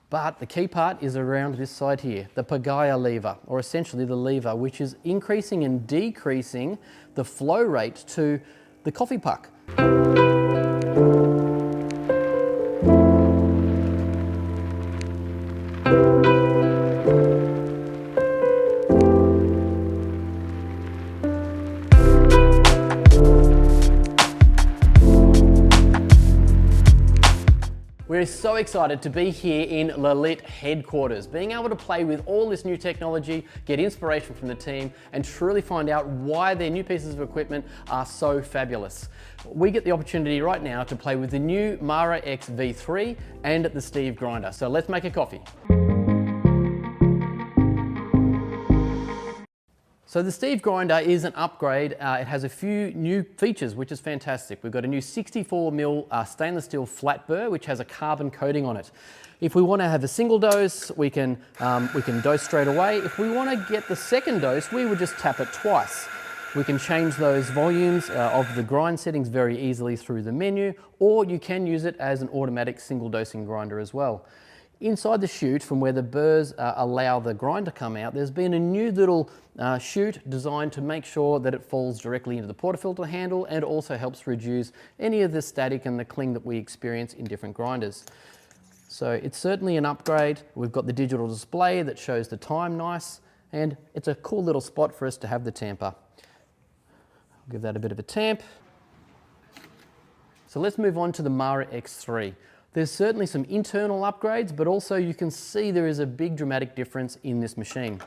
But the key part is around this side here, the Pagaia lever, or essentially the lever which is increasing and decreasing the flow rate to the coffee puck. We're so excited to be here in Lelit headquarters, being able to play with all this new technology, get inspiration from the team, and truly find out why their new pieces of equipment are so fabulous. We get the opportunity right now to play with the new MaraX V3 and the Steve grinder. So let's make a coffee. So the Steve grinder is an upgrade. It has a few new features, which is fantastic. We've got a new 64mm stainless steel flat burr, which has a carbon coating on it. If we want to have a single dose, we can dose straight away. If we want to get the second dose, we would just tap it twice. We can change those volumes of the grind settings very easily through the menu, or you can use it as an automatic single dosing grinder as well. Inside the chute, from where the burrs allow the grind to come out, there's been a new little chute designed to make sure that it falls directly into the portafilter handle and also helps reduce any of the static and the cling that we experience in different grinders. So it's certainly an upgrade. We've got the digital display that shows the time nice, and it's a cool little spot for us to have the tamper. I'll give that a bit of a tamp. So let's move on to the MaraX 3. There's certainly some internal upgrades, but also you can see there is a big dramatic difference in this machine.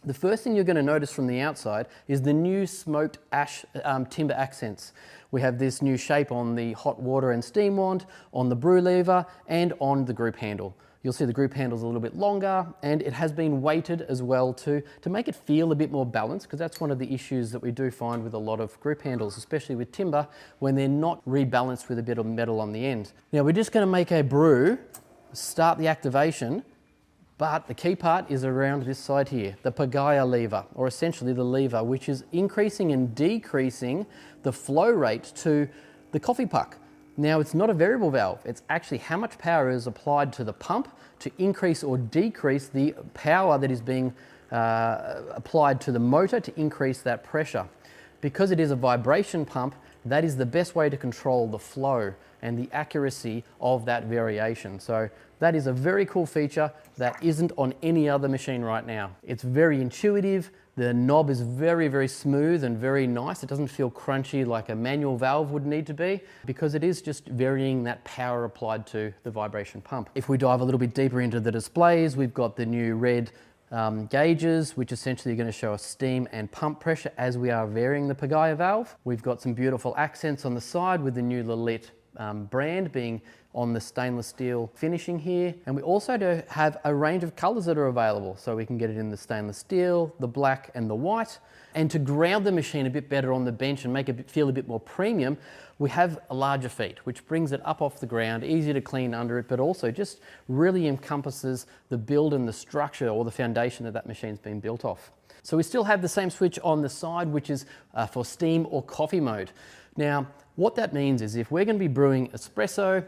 The first thing you're going to notice from the outside is the new smoked ash timber accents. We have this new shape on the hot water and steam wand, on the brew lever, and on the group handle. You'll see the group handle's a little bit longer, and it has been weighted as well to make it feel a bit more balanced, because that's one of the issues that we do find with a lot of group handles, especially with timber, when they're not rebalanced with a bit of metal on the end. Now we're just going to make a brew, start the activation, but the key part is around this side here, the Pagaia lever, or essentially the lever which is increasing and decreasing the flow rate to the coffee puck. Now it's not a variable valve, it's actually how much power is applied to the pump to increase or decrease the power that is being applied to the motor to increase that pressure. Because it is a vibration pump, that is the best way to control the flow and the accuracy of that variation. So that is a very cool feature that isn't on any other machine right now. It's very intuitive. The knob is very, very smooth and very nice. It doesn't feel crunchy like a manual valve would need to be, because it is just varying that power applied to the vibration pump. If we dive a little bit deeper into the displays, we've got the new red gauges, which essentially are going to show us steam and pump pressure as we are varying the Pagaia valve. We've got some beautiful accents on the side with the new Lelit brand being on the stainless steel finishing here. And we also do have a range of colors that are available. So we can get it in the stainless steel, the black and the white. And to ground the machine a bit better on the bench and make it feel a bit more premium, we have a larger feet, which brings it up off the ground, easy to clean under it, but also just really encompasses the build and the structure or the foundation that machine's been built off. So we still have the same switch on the side, which is for steam or coffee mode. Now, what that means is if we're going to be brewing espresso,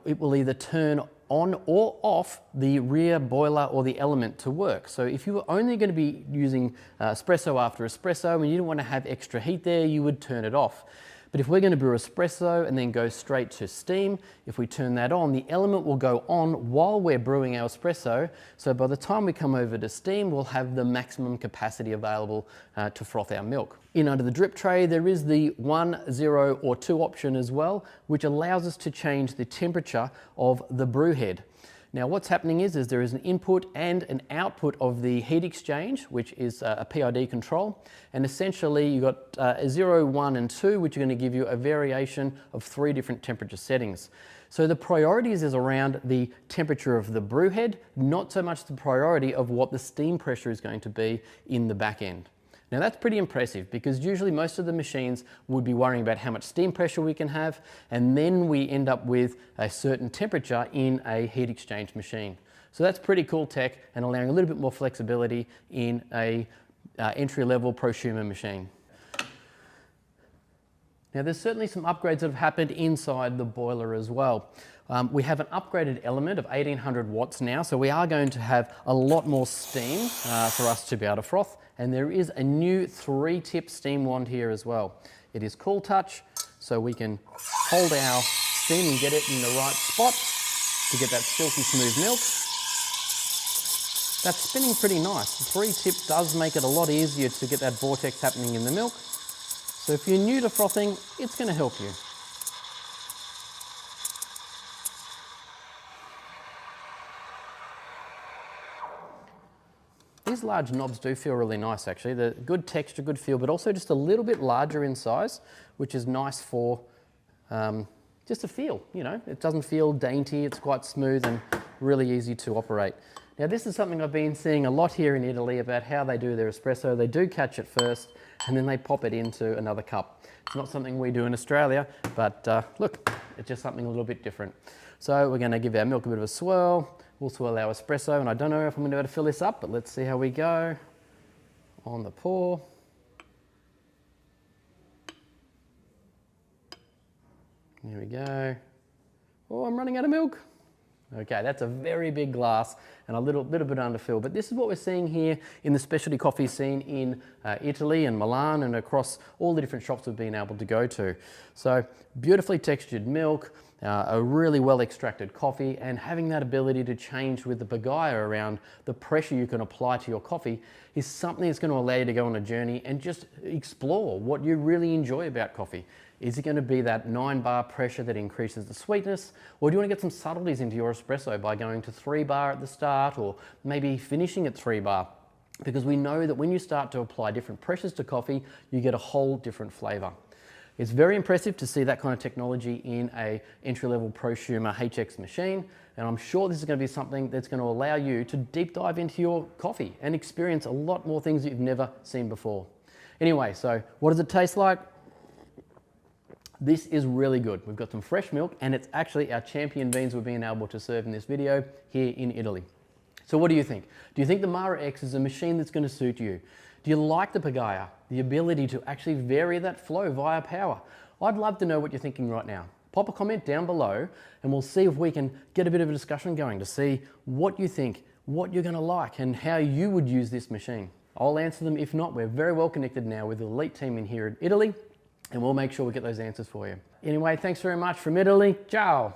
it will either turn on or off the rear boiler or the element to work. So if you were only going to be using espresso after espresso and you didn't want to have extra heat there, you would turn it off. But if we're going to brew espresso and then go straight to steam, if we turn that on, the element will go on while we're brewing our espresso. So by the time we come over to steam, we'll have the maximum capacity available to froth our milk. In under the drip tray, there is the 1, 0 or 2 option as well, which allows us to change the temperature of the brew head. Now what's happening is there is an input and an output of the heat exchange, which is a PID control. And essentially you've got 0, 1 and 2, which are going to give you a variation of 3 different temperature settings. So the priorities is around the temperature of the brew head, not so much the priority of what the steam pressure is going to be in the back end. Now that's pretty impressive, because usually most of the machines would be worrying about how much steam pressure we can have, and then we end up with a certain temperature in a heat exchange machine. So that's pretty cool tech and allowing a little bit more flexibility in a entry-level prosumer machine. Now there's certainly some upgrades that have happened inside the boiler as well. We have an upgraded element of 1800 watts now, so we are going to have a lot more steam for us to be able to froth. And there is a new 3-tip steam wand here as well. It is Cool Touch, so we can hold our steam and get it in the right spot to get that silky smooth milk. That's spinning pretty nice. The 3-tip does make it a lot easier to get that vortex happening in the milk. So if you're new to frothing, it's going to help you. These large knobs do feel really nice actually. They're good texture, good feel, but also just a little bit larger in size, which is nice for just a feel, you know. It doesn't feel dainty, it's quite smooth and really easy to operate. Now this is something I've been seeing a lot here in Italy about how they do their espresso. They do catch it first and then they pop it into another cup. It's not something we do in Australia, but look, it's just something a little bit different. So we're going to give our milk a bit of a swirl. We'll swirl our espresso, and I don't know if I'm going to be able to fill this up, but let's see how we go on the pour. Here we go. Oh, I'm running out of milk. Okay, that's a very big glass and a little bit underfilled, but this is what we're seeing here in the specialty coffee scene in Italy and Milan and across all the different shops we've been able to go to. So beautifully textured milk, a really well extracted coffee, and having that ability to change with the Pagaia around the pressure you can apply to your coffee is something that's going to allow you to go on a journey and just explore what you really enjoy about coffee. Is it going to be that 9-bar pressure that increases the sweetness, or do you want to get some subtleties into your espresso by going to 3-bar at the start, or maybe finishing at 3-bar? Because we know that when you start to apply different pressures to coffee, you get a whole different flavor. It's very impressive to see that kind of technology in a entry-level prosumer HX machine, and I'm sure this is going to be something that's going to allow you to deep dive into your coffee and experience a lot more things that you've never seen before. Anyway, so what does it taste like? This is really good. We've got some fresh milk, and it's actually our champion beans we've been able to serve in this video here in Italy. So what do you think? Do you think the MaraX is a machine that's going to suit you? Do you like the Pagaia, the ability to actually vary that flow via power? I'd love to know what you're thinking right now. Pop a comment down below and we'll see if we can get a bit of a discussion going to see what you think, what you're going to like, and how you would use this machine. I'll answer them. If not, we're very well connected now with the elite team in here in Italy, and we'll make sure we get those answers for you. Anyway, thanks very much from Italy. Ciao.